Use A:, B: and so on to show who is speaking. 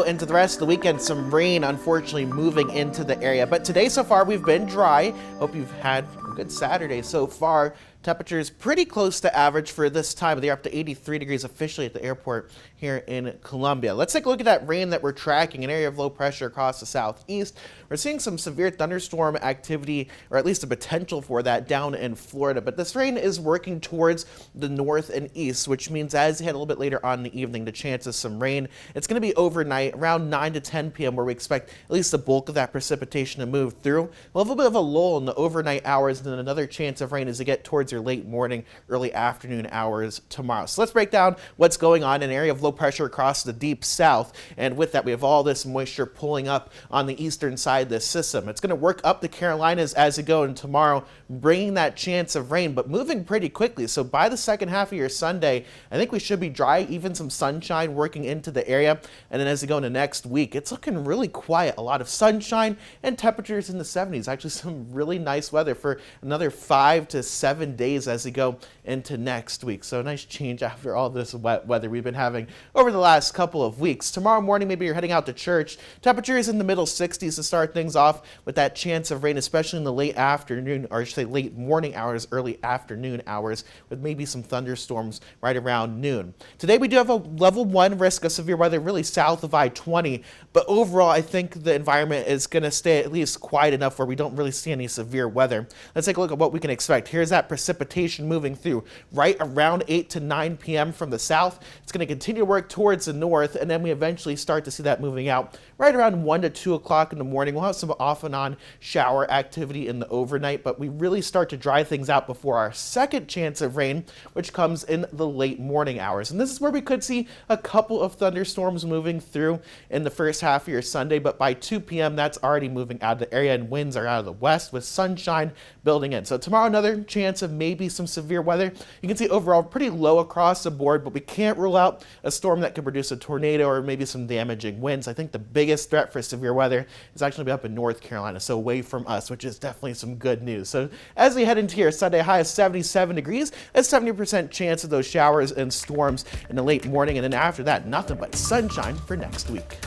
A: Into the rest of the weekend, some rain unfortunately moving into the area. But today so far we've been dry. Hope you've had a good Saturday so far. Temperatures pretty close to average for this time of the year, up to 83 degrees officially at the airport here in Columbia. Let's take a look at that rain that we're tracking, an area of low pressure across the southeast. We're seeing some severe thunderstorm activity, or at least a potential for that, down in Florida. But this rain is working towards the north and east, which means as you head a little bit later on in the evening, the chance of some rain. It's going to be overnight, around 9 to 10 p.m., where we expect at least the bulk of that precipitation to move through. We'll have a little bit of a lull in the overnight hours, and then another chance of rain as you get towards your late morning, early afternoon hours tomorrow. So let's break down what's going on in an area of low pressure across the deep south. And with that, we have all this moisture pulling up on the eastern side of this system. It's going to work up the Carolinas as you go, and tomorrow bringing that chance of rain, but moving pretty quickly. So by the second half of your Sunday, I think we should be dry, even some sunshine working into the area. And then as you go into next week, it's looking really quiet. A lot of sunshine and temperatures in the 70s. Actually, some really nice weather for another 5 to 7 days as we go into next week. So a nice change after all this wet weather we've been having over the last couple of weeks. Tomorrow morning, maybe you're heading out to church. Temperatures in the middle 60s to start things off, with that chance of rain, especially in the late afternoon, or I should say late morning hours, early afternoon hours, with maybe some thunderstorms right around noon. Today we do have a level 1 risk of severe weather really south of I-20, but overall I think the environment is going to stay at least quiet enough where we don't really see any severe weather. Let's take a look at what we can expect. Here's that precipitation moving through right around 8 to 9 p.m. from the south. It's going to continue to work towards the north, and then we eventually start to see that moving out right around 1 to 2 o'clock in the morning. We'll have some off and on shower activity in the overnight, but we really start to dry things out before our second chance of rain, which comes in the late morning hours. And this is where we could see a couple of thunderstorms moving through in the first half of your Sunday, but by 2 p.m. that's already moving out of the area, and winds are out of the west with sunshine building in. So tomorrow, another chance of maybe some severe weather. You can see overall pretty low across the board, but we can't rule out a storm that could produce a tornado or maybe some damaging winds. I think the biggest threat for severe weather is actually be up in North Carolina, so away from us, which is definitely some good news. So as we head into your Sunday, high of 77 degrees, a 70% chance of those showers and storms in the late morning, and then after that, nothing but sunshine for next week.